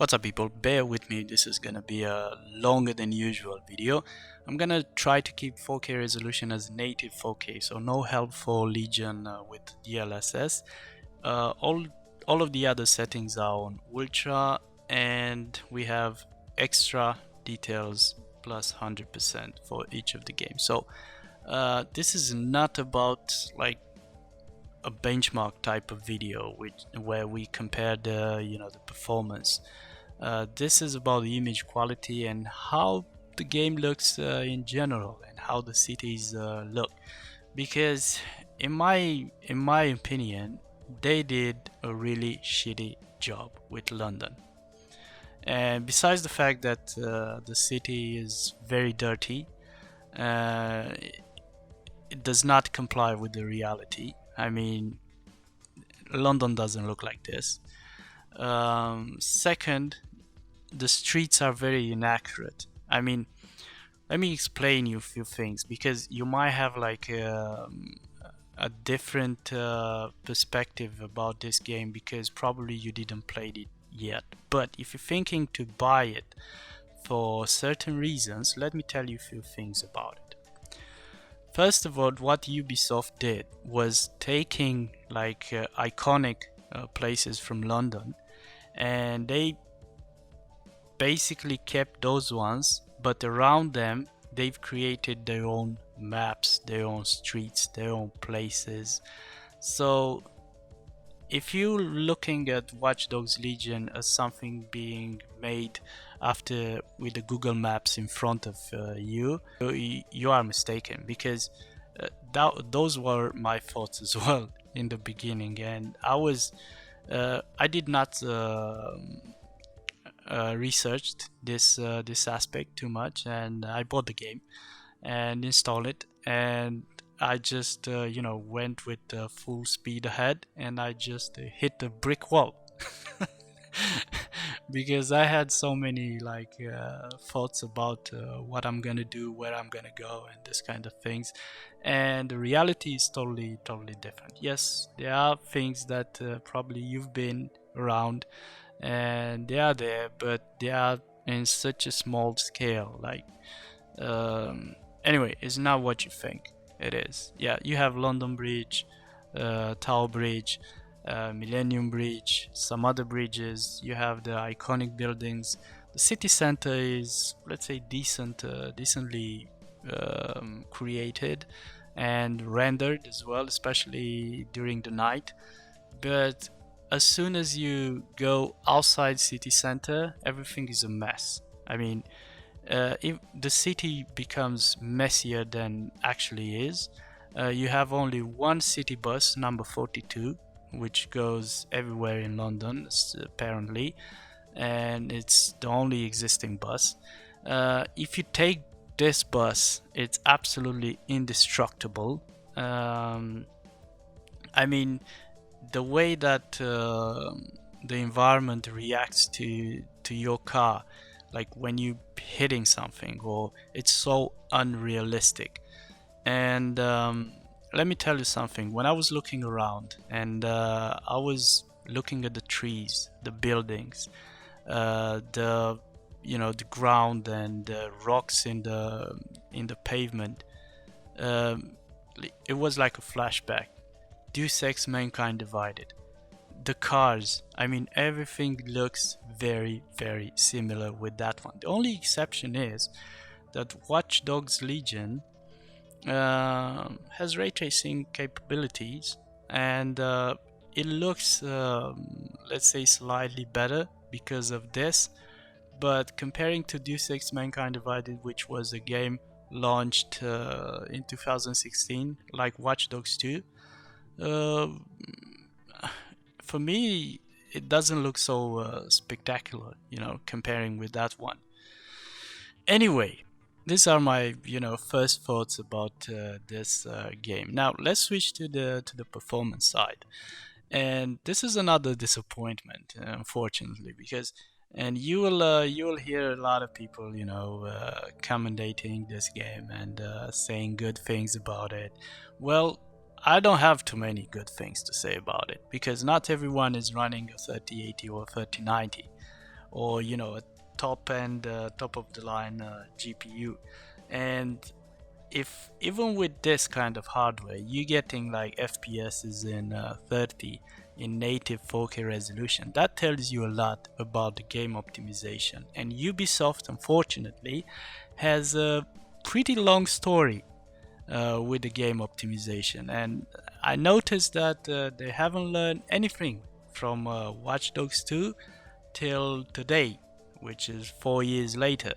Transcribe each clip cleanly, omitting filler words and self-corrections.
What's up people, bear with me, this is gonna be a longer than usual video. I'm gonna try to keep 4K resolution as native 4K, so no help for Legion with DLSS. All of the other settings are on ultra, and we have extra details plus 100% for each of the games. So this is not about like a benchmark type of video where we compare the performance. This is about the image quality and how the game looks in general, and how the cities look, because in my opinion they did a really shitty job with London. And besides the fact that the city is very dirty, it does not comply with the reality. I mean, London doesn't look like this. Second, the streets are very inaccurate. I mean, let me explain you a few things, because you might have like a different perspective about this game because probably you didn't play it yet. But if you're thinking to buy it for certain reasons, let me tell you a few things about it. First of all, what Ubisoft did was taking like iconic places from London, and they basically kept those ones, but around them they've created their own maps, their own streets, their own places. So if you're looking at Watch Dogs Legion as something being made after with the Google Maps in front of you are mistaken, because those were my thoughts as well in the beginning, and I did not researched this aspect too much, and I bought the game and installed it, and I just went with full speed ahead, and I just hit the brick wall because I had so many like thoughts about what I'm gonna do, where I'm gonna go, and this kind of things, and the reality is totally different. Yes, there are things that probably you've been around and they are there, but they are in such a small scale. Like anyway, it's not what you think it is. Yeah, you have London Bridge, Tower Bridge, Millennium Bridge, some other bridges. You have the iconic buildings. The city center is, let's say, decently created and rendered as well, especially during the night. But as soon as you go outside city center, everything is a mess. I mean, if the city becomes messier than actually is. You have only one city bus, number 42, which goes everywhere in London apparently, and it's the only existing bus. If you take this bus, it's absolutely indestructible. I mean, the way that the environment reacts to your car, like when you hitting something, or it's so unrealistic. And let me tell you something. When I was looking around, and I was looking at the trees, the buildings, the ground, and the rocks in the pavement, it was like a flashback. Deus Ex Mankind Divided. The cars, I mean, everything looks very similar with that one. The only exception is that Watch Dogs Legion has ray tracing capabilities, and it looks let's say slightly better because of this. But comparing to Deus Ex Mankind Divided, which was a game launched in 2016 like Watch Dogs 2, for me it doesn't look so spectacular, comparing with that one. Anyway, these are my first thoughts about this game. Now let's switch to the performance side, and this is another disappointment, unfortunately, because, and you will hear a lot of people commendating this game and saying good things about it. Well, I don't have too many good things to say about it, because not everyone is running a 3080 or 3090. or you know, a top end top of the line GPU. And if even with this kind of hardware you're getting like FPSs in 30 in native 4K resolution, that tells you a lot about the game optimization. And Ubisoft unfortunately has a pretty long story with the game optimization, and I noticed that they haven't learned anything from Watch Dogs 2 till today, which is 4 years later.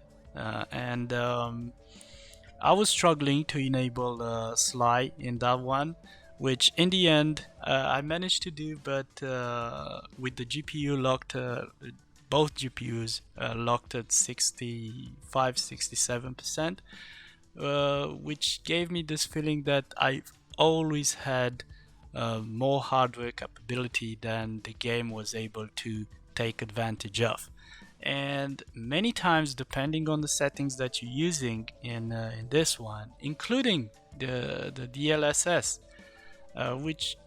And I was struggling to enable Sli in that one, which in the end I managed to do, but with the GPU locked, both GPUs locked at 65-67%, which gave me this feeling that I've always had more hardware capability than the game was able to take advantage of. And many times, depending on the settings that you're using in this one, including the DLSS, which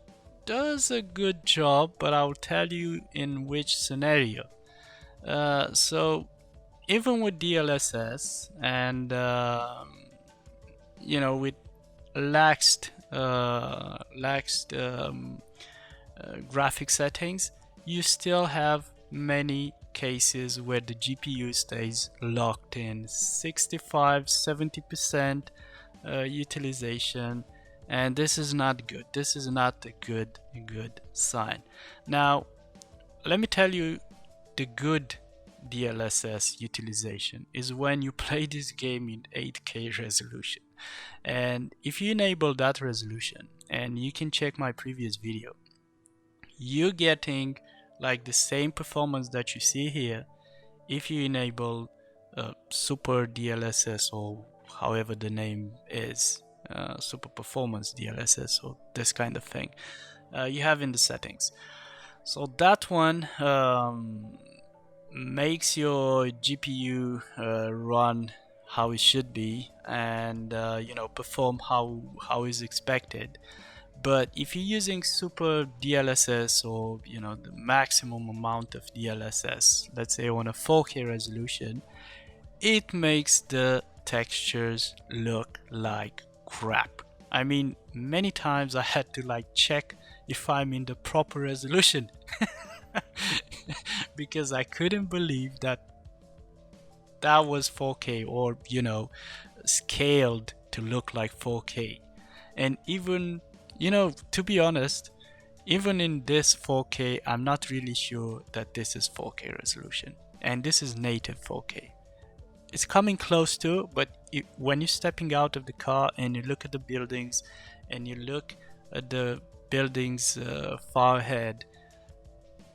does a good job, but I'll tell you in which scenario. So even with DLSS and you know, with laxed graphic settings, you still have many cases where the GPU stays locked in 65-70% utilization, and this is not good. This is not a good sign. Now let me tell you, the good DLSS utilization is when you play this game in 8K resolution. And if you enable that resolution, and you can check my previous video, you're getting like the same performance that you see here if you enable super DLSS, or however the name is, super performance DLSS, or this kind of thing you have in the settings. So that one makes your GPU run how it should be, and you know, perform how is expected. But if you're using super DLSS, or you know, the maximum amount of DLSS, let's say on a 4K resolution, it makes the textures look like crap. I mean, many times I had to like check if I'm in the proper resolution because I couldn't believe that that was 4K, or you know, scaled to look like 4K. And even, you know, to be honest, even in this 4K, I'm not really sure that this is 4K resolution, and this is native 4K. It's coming close to, but when you're stepping out of the car and you look at the buildings, and you look at the buildings far ahead,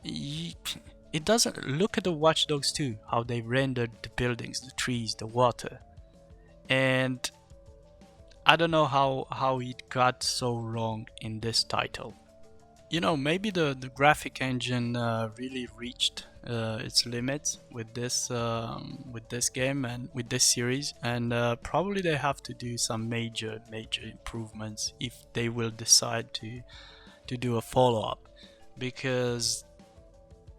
it doesn't look at the Watch Dogs 2, how they rendered the buildings, the trees, the water. And I don't know how it got so wrong in this title. You know, maybe the graphic engine really reached its limits with this game and with this series, and probably they have to do some major improvements if they will decide to do a follow-up, because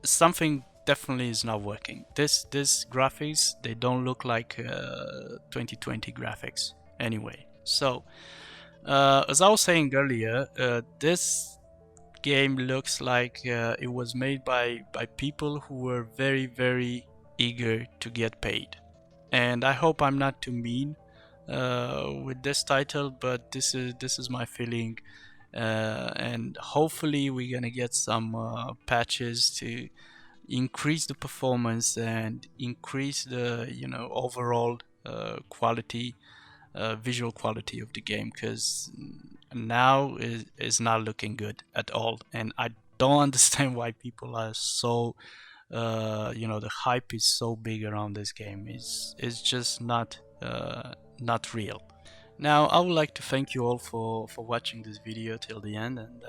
something definitely is not working. This graphics, they don't look like 2020 graphics anyway. So as I was saying earlier, this game looks like it was made by people who were very eager to get paid. And I hope I'm not too mean with this title, but this is my feeling. And hopefully we're gonna get some patches to increase the performance and increase the, you know, overall quality, visual quality of the game, because now is not looking good at all. And I don't understand why people are so you know, the hype is so big around this game. It's just not real. Now I would like to thank you all for watching this video till the end, and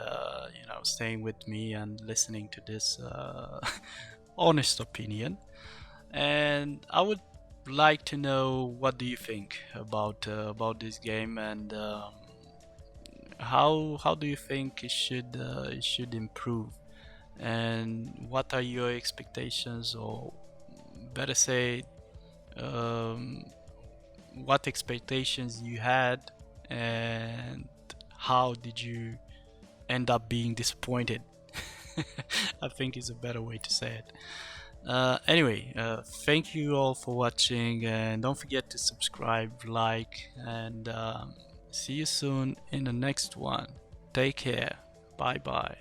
you know, staying with me and listening to this honest opinion. And I would like to know, what do you think about this game, and how do you think it should improve, and what are your expectations, or better say what expectations you had and how did you end up being disappointed. I think is a better way to say it. Anyway, thank you all for watching, and don't forget to subscribe, like, and see you soon in the next one. Take care. Bye bye.